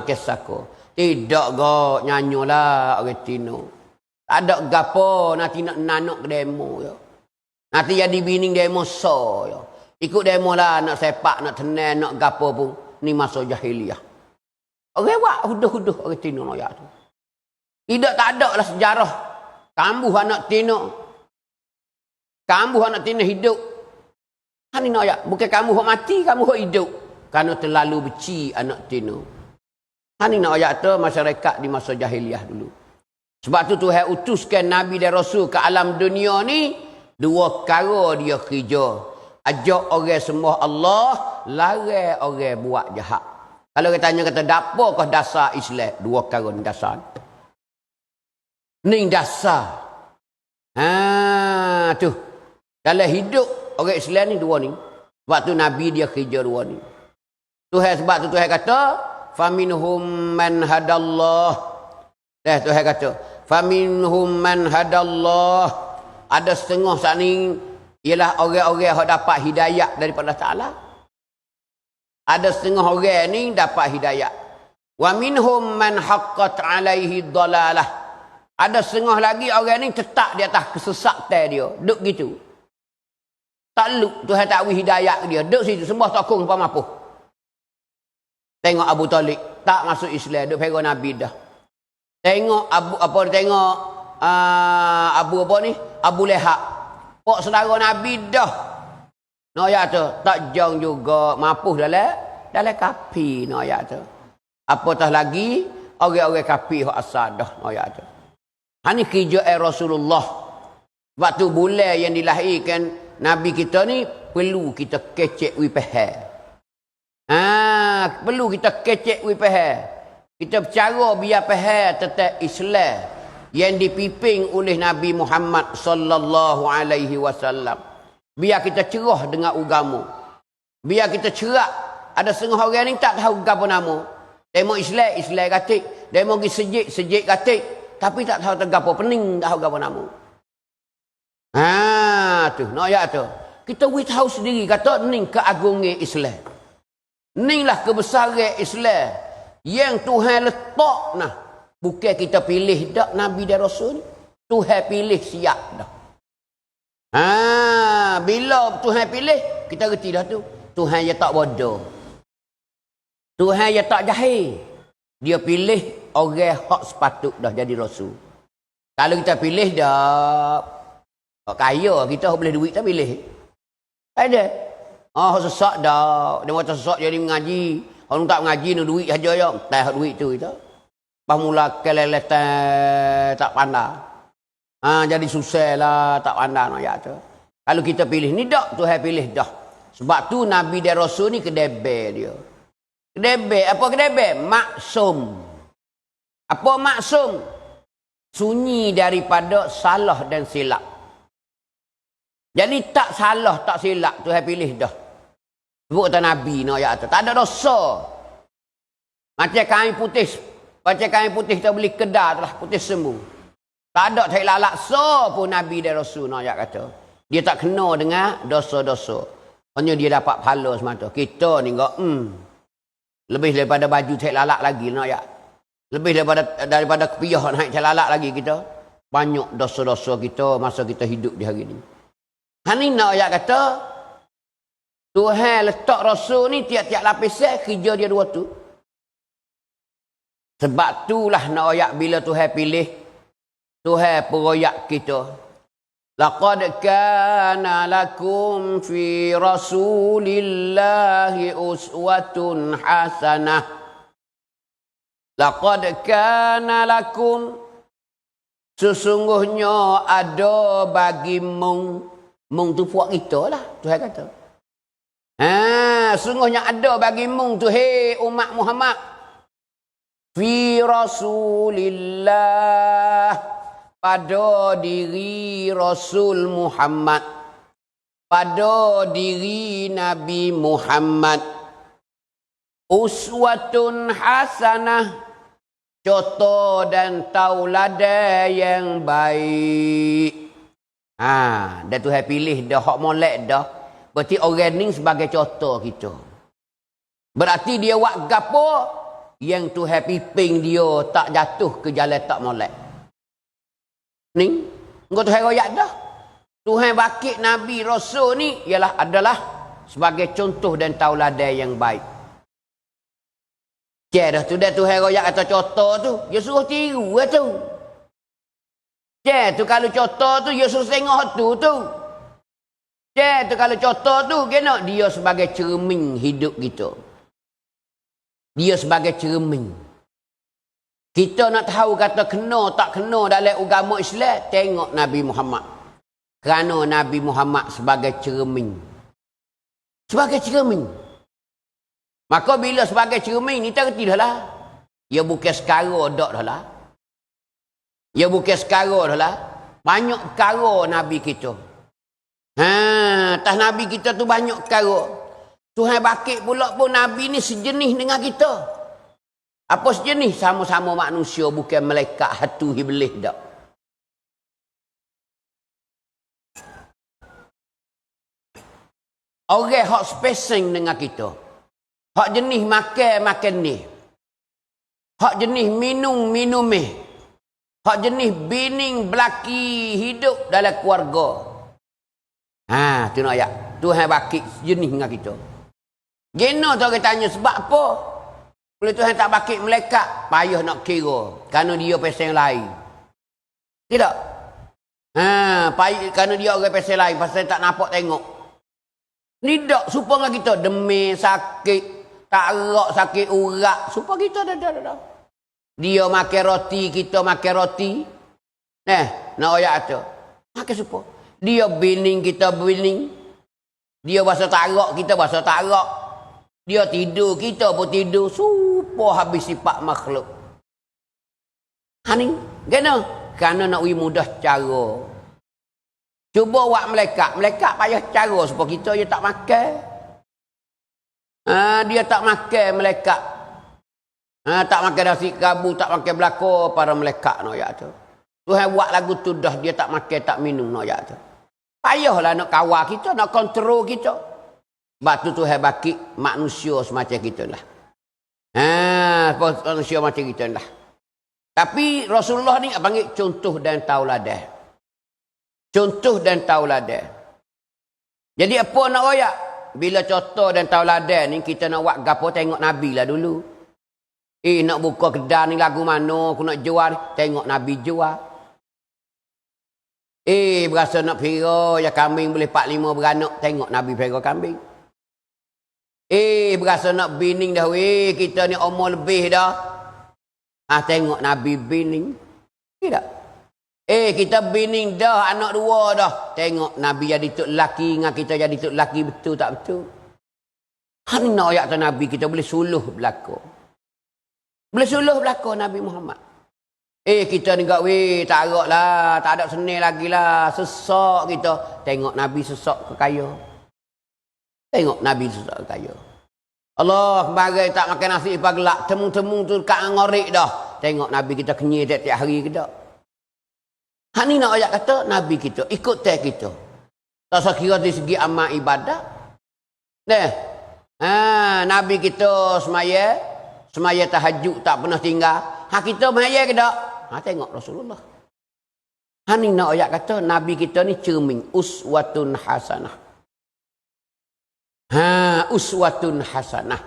makan sako. Tidak go nyanyolah orang Tino. Tak ada gapo nanti nak nanak demo ya. Nanti jadi bining demo so ya. Ikut demo lah nak sepak, nak tenan, nak gapo pun. Ni masa jahiliah. Orang buat huduh-huduh orang Tino noyak tu. Tidak tak ada lah sejarah. Kambuh anak Tino. Kambuh anak Tino hidup. Hani noyak. Bukan kamu hok mati, kamu hok hidup. Kerana terlalu benci anak Tino. Hani noyak tu masyarakat di masa jahiliah dulu. Sebab tu Tuhan utuskan Nabi dan Rasul ke alam dunia ni. Dua perkara dia kerja. Ajak orang sembah Allah, larang orang buat jahat. Kalau kita tanya kata dapakah dasar Islam? Dua perkara ni dasar. Ni dasar. Tu. Dalam hidup orang Islam ni dua ni. Sebab tu Nabi dia kerja dua ni. Sebab tu Tuhan kata, faminhum man hadallah. Tuhan kata, faminhum man hadallah. Ada setengah saat ni ialah orang-orang yang dapat hidayah daripada Ta'ala. Ada setengah orang ni dapat hidayah. Wa minhum man haqqat alaihi dalalah. Ada setengah lagi orang ni tetap di atas kesesatan dia. Duk gitu. Tak luk Tuhan tak beri hidayah dia. Duk situ sembah tokong apa mampu. Tengok Abu Talib tak masuk Islam, duk pegang Nabi dah. Tengok Abu Lahab. Pok saudara Nabi dah. Noyak tu tak jauh juga mampu dalam kapi noyak tu. Apatah lagi orang-orang kapi hak asal dah noyak tu. Hani kerja Rasulullah. Waktu bulan yang dilahirkan Nabi kita ni perlu kita kecek wipah. Perlu kita kecek wipah. Kita bercara biar faham tentang Islam yang dipimpin oleh Nabi Muhammad sallallahu alaihi wasallam. Biar kita cerah dengan agama. Biar kita cerak. Ada setengah orang ni tak tahu apa nama. Demo Islam katik. Demo pergi sejik katik. Tapi tak tahu apa pening, tak tahu apa nama. Tu, noyak tu. Kita tahu sendiri kata ni keagungan Islam. Inilah kebesaran Islam yang Tuhan letak nah. Bukan kita pilih dak Nabi dan Rasul ni. Tuhan pilih siap dah. Bila Tuhan pilih, kita reti dah tu. Tuhan dia tak bodoh. Tuhan dia tak jahil. Dia pilih orang hak sepatut dah jadi Rasul. Kalau kita pilih dah hak kaya, kita boleh duit tak pilih. Ada. Hak sesak dah. Dia macam sesak jadi mengaji. Orang tak mengaji ni duit saja ya. Tak hak duit tu kita. Pas mula keleletan tak pandai. Jadi susah lah tak pandai nak ya tu. Kalau kita pilih ni dak, Tuhan pilih dah. Sebab tu Nabi dan Rasul ni kedebe dia. Kedebe, apa kedebe? Maksum. Apa maksum? Sunyi daripada salah dan silap. Jadi tak salah, tak silap, Tuhan pilih dah. Sebut kata Nabi nak ya tu. Tak ada dosa. Macam kain putih kita beli kedai telah putih sembuh. Tak ada tak laksa pun Nabi dan Rasul nak ya kata. Dia tak kena dengan dosa-dosa. Hanya dia dapat pahala semata. Kita ni enggak lebih daripada baju tak lalak lagi nak ya. Lebih daripada kepiah naik tak lalak lagi kita. Banyak dosa-dosa kita masa kita hidup di hari ni. Hani nak ya kata Tuhan letak Rasul ni tiap-tiap lapisan kerja dia dua tu. Sebab itulah nak ayat bila Tuhan pilih, Tuhan peroyak kita. Laqad kana lakum fi Rasulillahi uswatun hasanah. Laqad kana lakum, sesungguhnya ada bagi mung tu puak kita lah, Tuhan kata. Sungguhnya ada bagi mung tu, hei umat Muhammad. Fi Rasulillah, pada diri Rasul Muhammad, pada diri Nabi Muhammad, uswatun hasanah, contoh dan tauladan yang baik. Dah Tuhan pilih dah hak molek dah. Berarti orang ni sebagai contoh kita. Berarti dia buat gapo, yang Tuhan piping dia tak jatuh ke jalan tak molek. Ni, engkau Tuhan royak dah. Tuhan bakit Nabi Rasul ni adalah sebagai contoh dan tauladan yang baik. Cik dah tu dah Tuhan royak atau contoh tu, dia suruh tiru lah tu. Cik tu kalau contoh tu, dia suruh tengok tu. Cik tu kalau contoh tu, dia sebagai cermin hidup kita. Dia sebagai cermin. Kita nak tahu kata kena tak kena dalam agama Islam, tengok Nabi Muhammad. Kerana Nabi Muhammad sebagai cermin. Sebagai cermin. Maka bila sebagai cermin, ni tak kerti dah lah. Ia bukan sekara dak dah lah. Ia bukan sekara dah lah. Banyak perkara Nabi kita. Tas Nabi kita tu banyak perkara. Tuhan bakit pula pun Nabi ni sejenis dengan kita. Apa sejenis? Sama-sama manusia, bukan malaikat hatu iblis dak. Orang hak spacing dengan kita. Hak jenis makan ni. Hak jenis minum ni. Hak jenis bining belaki hidup dalam keluarga. Tu nak ayat. Tuhan bakit jenis dengan kita. Gena tu orang tanya sebab apa? Kalau Tuhan tak bakit malaikat, payah nak kira. Kerana dia pasal lain. Tidak? Kerana dia orang pasal lain, pasal tak nampak tengok. Tidak, supaya dengan kita demam, sakit, tak erak, sakit urat. Supaya kita dah. Dia makan roti, kita makan roti. Nak ayat tu. Makan supaya. Dia bining, kita bining. Dia bahasa tak erak, kita bahasa tak erak. Dia tidur, kita pun tidur. Supaya habis sifat makhluk. Ni, kena? Kerana nak mudah cara. Cuba buat malaikat payah cara supaya kita dia tak makan. Dia tak makan malaikat. Tak makan nasi kabu, tak makan belaka para malaikat nak ayat tu. Tuhan buat lagu tu dah dia tak makan, tak minum nak ayat tu. Payahlah nak kawal kita, nak kontrol kita. Sebab tu Tuhan bakit manusia semacam kita lah. Manusia macam kita lah. Tapi Rasulullah ni panggil contoh dan tauladan. Contoh dan tauladan. Jadi apa nak royak? Bila contoh dan tauladan ni kita nak buat gapo, tengok Nabi lah dulu. Nak buka kedai ni lagu mana aku nak jual, tengok Nabi jual. Berasa nak pera ya kambing boleh 4-5 beranak, tengok Nabi pera kambing. Berasa nak bining dah kita ni umur lebih dah. Tengok Nabi bining. Tidak. Kita bining dah, anak 2 dah. Tengok Nabi jadi tok lelaki dengan kita jadi tok lelaki, betul tak betul? Ni nak ayat tu Nabi kita boleh suluh belaka. Boleh suluh belaka Nabi Muhammad. Kita ni kat tak arak lah, tak ada senil lagi lah, sesak kita. Tengok Nabi sesak ke kaya. Tengok Nabi sesak ke kaya. Allah kemarin tak makan nasi pagelak, temung-temung tu kat ngorik dah. Tengok Nabi kita kenyir tiap hari ke tak? Ni nak ayat kata Nabi kita, ikut teh kita. Tak sekira dari segi amal ibadah. Nabi kita semaya tahajud tak pernah tinggal. Kita semaya ke tak? Tengok Rasulullah. Ni nak ayat kata Nabi kita ni cermin, uswatun hasanah. Uswatun hasanah.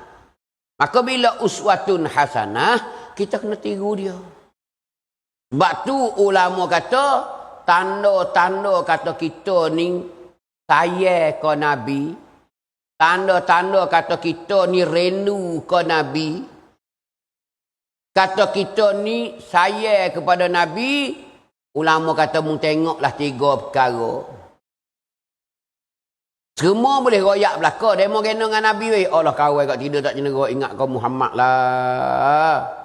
Maka bila uswatun hasanah, kita kena tiru dia. Sebab tu ulama kata, tanda-tanda kata kita ni sayang ke Nabi. Tanda-tanda kata kita ni rindu ke Nabi. Kata kita ni sayang kepada Nabi. Ulama kata mung tengoklah 3 perkara. Semua boleh royak belaka. Demo kena dengan Nabi. Allah kawan kat tidur tak cenderung ingat kau Muhammad lah.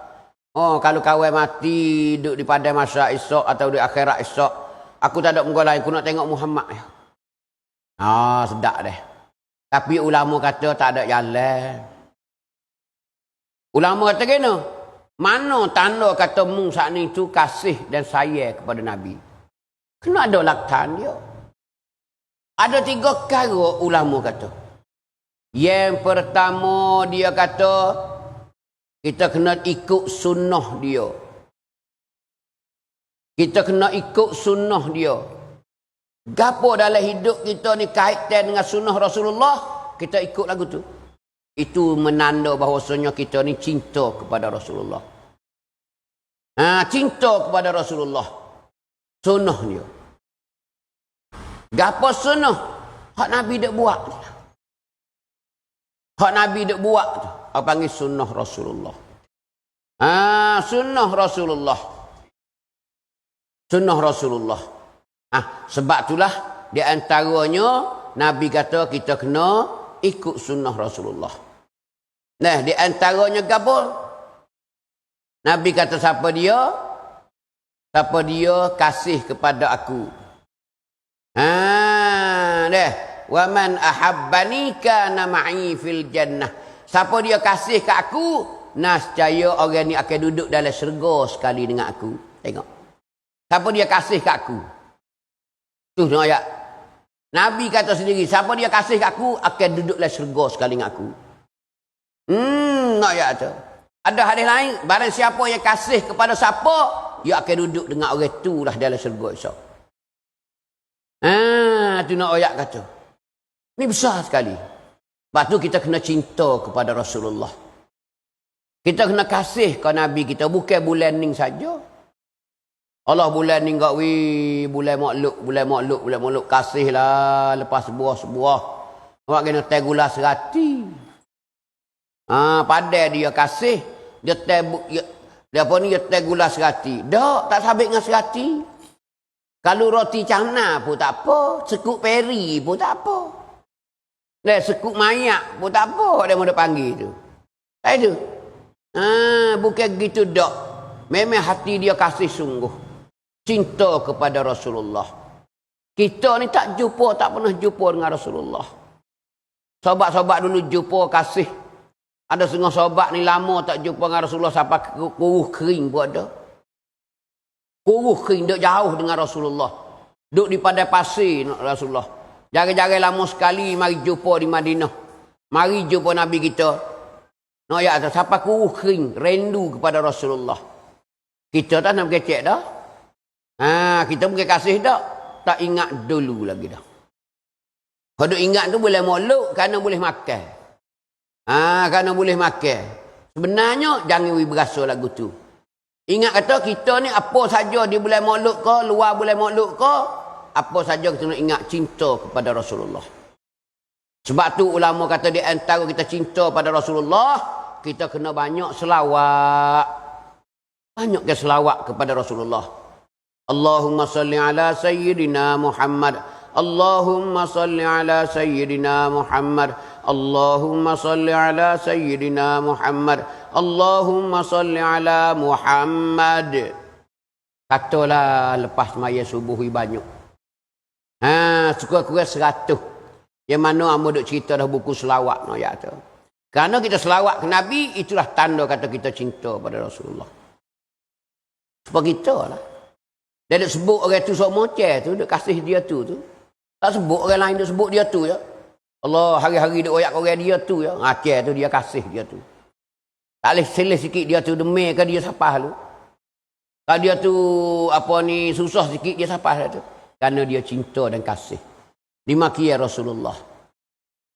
Kalau kawan mati duduk di padang masa esok atau di akhirat esok, aku tak ada muka lain, aku nak tengok Muhammad. Sedap deh. Tapi ulama kata tak ada jalan. Ulama kata kena, mana tanda kata mung saat ni tu kasih dan sayang kepada Nabi? Kena ada laktan dia. Ada 3 perkara ulama kata. Yang pertama dia kata, Kita kena ikut sunnah dia. Kita kena ikut sunnah dia. Gapo dalam hidup kita ni kaitan dengan sunnah Rasulullah, kita ikut lagu tu. Itu menanda bahawasanya kita ni cinta kepada Rasulullah. Cinta kepada Rasulullah. Sunnah dia. Gapo sunnah? Hak Nabi dak buat. Hak Nabi dak buat tu. Apa panggil sunnah Rasulullah. Sunnah Rasulullah. Sunnah Rasulullah. Sebab itulah di antaranya Nabi kata kita kena ikut sunnah Rasulullah. Nah, di antaranya gapo? Nabi kata siapa dia? Siapa dia kasih kepada aku. Wa man ahabbani kana ma'i fil jannah. Siapa dia kasih ke aku, nescaya orang ni akan duduk dalam syurga sekali dengan aku. Tengok. Siapa dia kasih ke aku? Tu ayat. Nabi kata sendiri, siapa dia kasih ke aku akan duduk dalam syurga sekali dengan aku. Ayat tu. Ada hadis lain, barang siapa yang kasih kepada siapa, dia akan duduk dengan orang tu lah dalam syurga esok. Tu nak ayat kata. Ini besar sekali. Sebab tu kita kena cinta kepada Rasulullah. Kita kena kasih ke Nabi kita. Bukan bulan ni saja. Allah bulan ni kat bulan makluk. Kasihlah lepas sebuah-sebuah. Awak kena tegula serati. Padai dia kasih. Dia tegula serati. Tak sabit dengan serati. Kalau roti cana pun tak apa. Sekuk peri pun tak apa. Sekuk mayak pun tak apa. Dia mahu panggil tu. Tak ada. Bukan gitu dak. Memang hati dia kasih sungguh. Cinta kepada Rasulullah. Kita ni tak pernah jumpa dengan Rasulullah. Sobat-sobat dulu jumpa kasih. Ada setengah sobat ni lama tak jumpa dengan Rasulullah sampai kuruh kering pun ada. Kuruh kering duk jauh dengan Rasulullah. Duk di padai pasir Rasulullah. Jarang-jarang lama sekali mari jumpa di Madinah. Mari jumpa Nabi kita. Nak ya atas sampai kuruh kering, rindu kepada Rasulullah. Kita tak nak kecek dah. Kita bukan kasih dah. Tak ingat dulu lagi dah. Kalau ingat tu boleh molok kerana boleh makan. Kerana boleh makan. Sebenarnya jangan berasa lagu tu. Ingat kata kita ni apa saja di bulan Maulud ke, luar bulan Maulud ke, apa saja kita nak ingat cinta kepada Rasulullah. Sebab tu ulama kata di antara kita cinta pada Rasulullah, kita kena banyak selawat. Banyak ke selawat kepada Rasulullah. Allahumma salli ala sayyidina Muhammad. Allahumma salli ala sayyidina Muhammad. Allahumma salli ala sayyidina Muhammad. Allahumma salli ala Muhammad. Katalah lepas maya subuh banyak. Suka-suka 100. Yang mana amba duk cerita dah buku selawat no ya tu. Kerana kita selawat ke Nabi, itulah tanda kata kita cinta pada Rasulullah. Sebab kita lah. Dia duk sebut orang tu sok moceh tu, duk kasih dia tu. Tak sebut orang lain, duk sebut dia tu ya. Allah hari-hari duk oyak orang dia tu ya. Aceh tu dia kasih dia tu. Tak boleh seleh sikit dia tu demir ke dia sapah lu. Kalau dia tu apa ni susah sikit dia sapah dia tu. Kerana dia cinta dan kasih. Dimaki Rasulullah.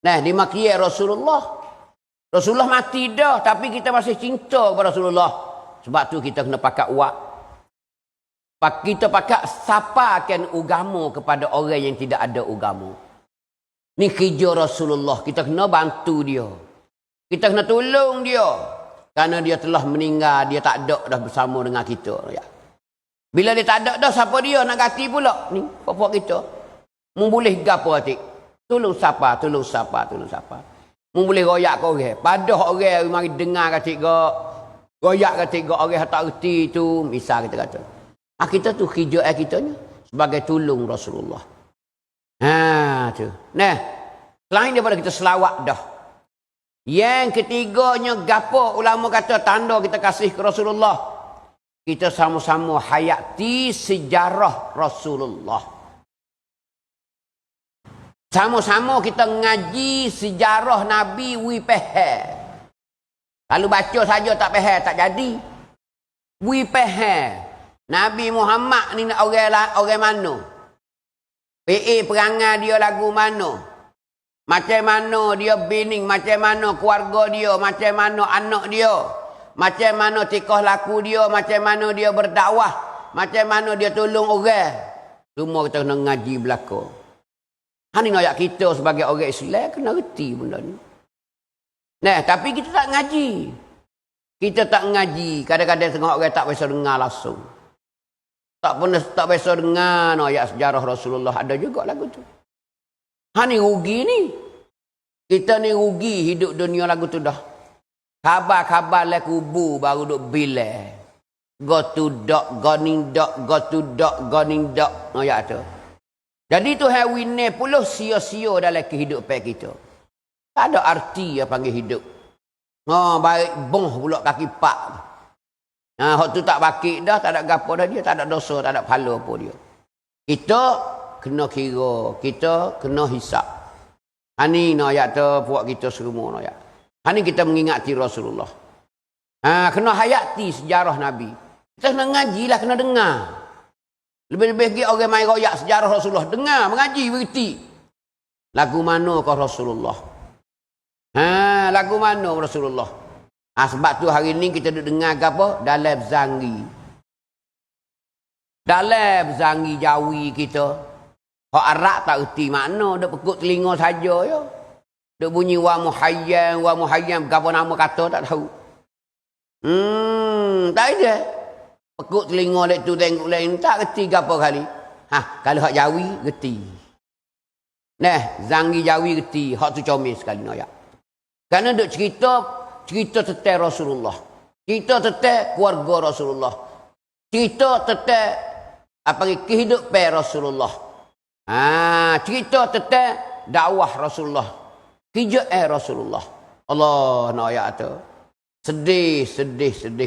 Nah, dimaki Rasulullah. Rasulullah mati dah tapi kita masih cinta kepada Rasulullah. Sebab tu kita kena pakat uak. Kita pakat sapakan agama kepada orang yang tidak ada agama. Ni kerja Rasulullah. Kita kena bantu dia. Kita kena tolong dia. Kerana dia telah meninggal, dia tak ada dah bersama dengan kita. Ya. Bila dia tak ada dah, siapa dia nak ganti pula? Ni, bapak kita. Boleh gapo atik? Tolong siapa? Boleh royak ke orang? Padah orang mari dengar katik ke, royak katik ke orang tak reti tu, misal kita kata. Kita tu kerja kita ni sebagai tolong Rasulullah. Tu. Nah, selain daripada kita selawat dah. Yang ketiganya gapo ulama kata tanda kita kasih ke Rasulullah. Kita sama-sama hayati sejarah Rasulullah. Sama-sama kita ngaji sejarah Nabi wi faham. Kalau baca saja tak faham, tak jadi. We faham. Nabi Muhammad ni orang mana? PA perangai dia lagu mana? Macam mana dia bining, macam mana keluarga dia, macam mana anak dia, macam mana tikah laku dia, macam mana dia berdakwah, macam mana dia tolong orang. Semua kita kena ngaji belaka. Hani nak kita sebagai orang Islam kena reti benda ni. Nah, tapi kita tak ngaji. Kita tak ngaji. Kadang-kadang tengok orang tak biasa dengar langsung. Tak biasa dengar ayat sejarah Rasulullah. Ada juga lagu tu. Hani rugi ni. Kita ni rugi hidup dunia lagu tu dah. Khabar-khabar lah kubu baru duk bilang. Go to dok, goning dok, go to dok, goning dok. Ayat tu. Jadi tu hawine puluh sia-sia dalam kehidupan kita. Tak ada arti yang panggil hidup. Baik boh pula kaki pak. Hak tu tak bakit dah, tak ada gapo dah dia, tak ada dosa, tak ada pahala apa dia. Kita kena kira, kita kena hisap. Hani nak ayat tu puak kita semua nak ayat. Hani kita mengingati Rasulullah. Kena hayati sejarah Nabi. Kita kena ngajilah, kena dengar. Lebih-lebih lagi orang main royak sejarah Rasulullah. Dengar, mengaji, berhenti. Lagu mana kau Rasulullah? Lagu mana Rasulullah? Sebab tu hari ni kita duduk dengar ke apa? Dalam zangi. Dalam zangi Jawi kita. Hak Arab tak erti makna. Duk pekuk telinga saja ya. Duk bunyi wa muhayyam. Apa nama kata tak tahu. Tak ada. Pekuk telinga lek tu tengok lain tak reti gapo kali. Kalau hak Jawi reti. Nah, zangi Jawi reti, hak tu comel sekali noyak. Kerana duk cerita tentang Rasulullah. Cerita tentang keluarga Rasulullah. Cerita tentang kehidupan Rasulullah. Cerita tentang dakwah Rasulullah. Kerjaan Rasulullah. Allah noyak tu. Sedih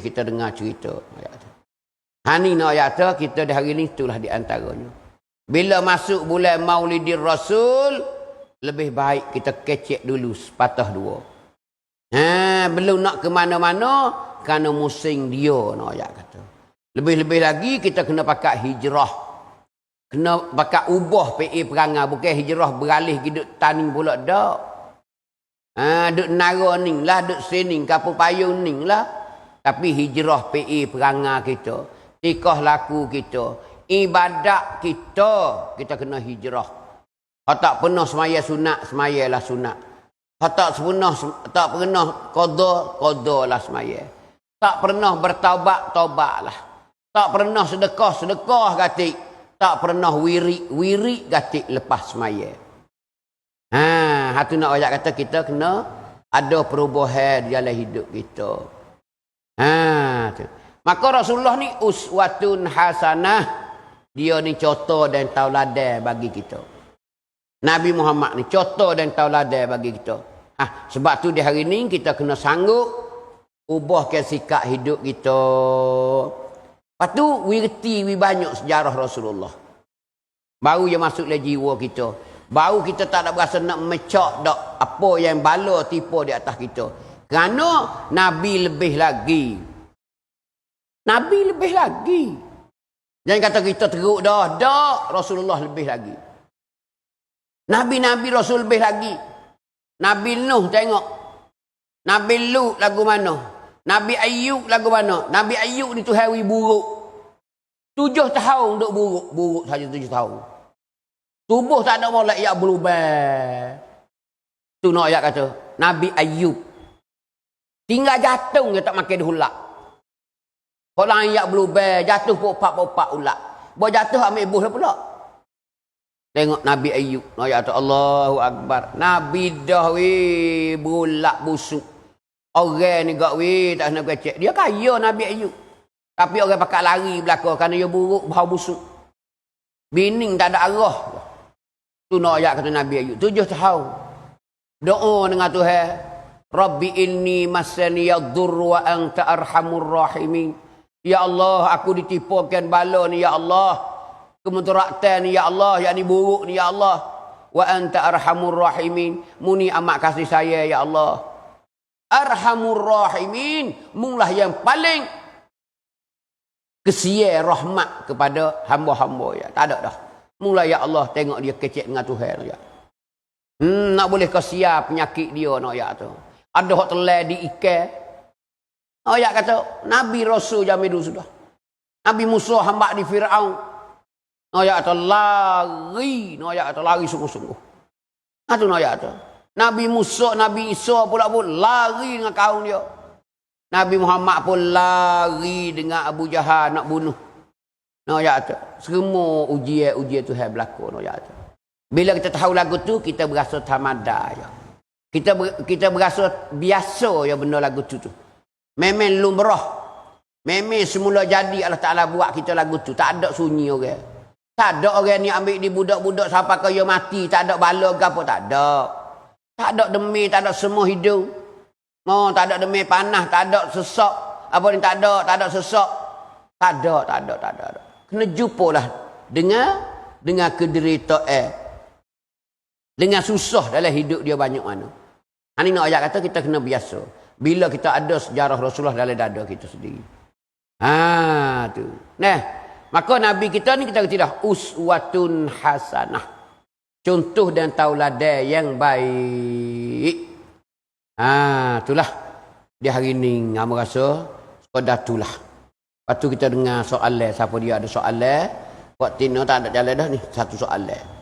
kita dengar cerita noyak tu. Hani nak ayat tu, kita di hari ni itulah di antaranya. Bila masuk bulan Maulidir Rasul, lebih baik kita kecek dulu sepatah dua. Belum nak ke mana-mana, kerana musim dia nak ayat kata. Lebih-lebih lagi kita kena pakai hijrah. Kena pakai ubah PA perangai. Bukan hijrah beralih hidup tani pula dak. Duk nara ning lah, duk sening, kapur payung ning lah. Tapi hijrah PA perangai kita. Tikah laku kita, ibadat kita kena hijrah. Hak tak pernah semaya sunat, semayalah sunat. Hak tak pernah qada lah semaya. Tak pernah bertaubat, taubatlah. Tak pernah sedekah gatik. Tak pernah wirik gatik lepas semaya. Hatu nak ayat kata kita kena ada perubahan dalam hidup kita. Tu. Maka Rasulullah ni uswatun hasanah. Dia ni contoh dan tauladan bagi kita. Nabi Muhammad ni contoh dan tauladan bagi kita. Sebab tu di hari ni kita kena sanggup ubahkan sikap hidup kita. Lepas tu we banyak sejarah Rasulullah. Baru yang masuk dalam jiwa kita. Baru kita tak ada berasa nak mecak dak apa yang bala tipu di atas kita. Kerana Nabi lebih lagi. Nabi lebih lagi. Jangan kata kita teruk dah. Tak. Rasulullah lebih lagi. Nabi Rasul lebih lagi. Nabi Nuh tengok. Nabi Lut lagu mana? Nabi Ayub lagu mana? Nabi Ayub ni tu hari buruk. 7 tahun duk buruk. Buruk saja 7 tahun. Tubuh tak ada molek yang berubah. Tu nak ayat kata. Nabi Ayub. Tinggal jatuh je tak makan dihulak. Orang yang berubah, jatuh popak-popak ulat. Bawa jatuh ambil ibuh pula. Tengok Nabi Ayub. Ayat Allahu Akbar. Nabi dah berulak busuk. Orang ni gak tak kena becek. Dia kaya Nabi Ayub. Tapi orang pakai lari belakang kerana dia buruk, bau busuk. Bining tak ada arah. Tu nak ayat kata Nabi Ayub. 7 tahun. Doa dengan Tuhan. Rabbi inni masani yadur wa anta arhamur rahimin. Ya Allah, aku ditipukan bala ni, ya Allah. Kemudaratan ni, ya Allah. Yang ni buruk ni, ya Allah. Wa anta arhamur rahimin. Muni amat kasih saya, ya Allah. Arhamur Rahimin, munglah yang paling kesia rahmat kepada hamba-hamba ya. Tak ada dah. Mula ya Allah tengok dia kecek dengan Tuhan ya. Nak boleh kesia penyakit dia nak ya tu. Ada hak telai di ikan. Oh ya kata Nabi Rasul zaman dulu sudah. Nabi Musa hamba di Firaun. Oh ya kata lari, no ya kata lari sungguh-sungguh. Atu no ya kata. Nabi Musa, Nabi Isa pula pun lari dengan kaum dia. Nabi Muhammad pun lari dengan Abu Jahal nak bunuh. No ya kata. Semua ujian Tuhan berlaku no ya kata. Bila kita tahu lagu tu kita berasa tamada ya. Kita berasa biasa ya benda lagu tu. Memang lumrah. Memang semula jadi Allah Taala buat kita lagu tu. Tak ada sunyi orang. Tak ada orang ni ambil di budak-budak sampai kaya mati, tak ada bala ke apa, tak ada. Tak ada demi, tak ada semua hidup. Oh, tak ada demi panah, tak ada sesak. Apa ni tak ada sesak. Tak ada. Kena jumpalah dengan kederitaan. Dengan susah dalam hidup dia banyak mana. Ini nak ayat kata kita kena biasa. Bila kita ada sejarah Rasulullah dalam dada kita sendiri. Tu. Nah, maka Nabi kita ni kita kata dah uswatun hasanah. Contoh dan tauladan yang baik. Itulah. Di hari ni ngam rasa sekadar itulah. Lepas tu kita dengar soalan. Siapa dia ada soalan? Buat Tino tak ada jalan dah ni. Satu soalan.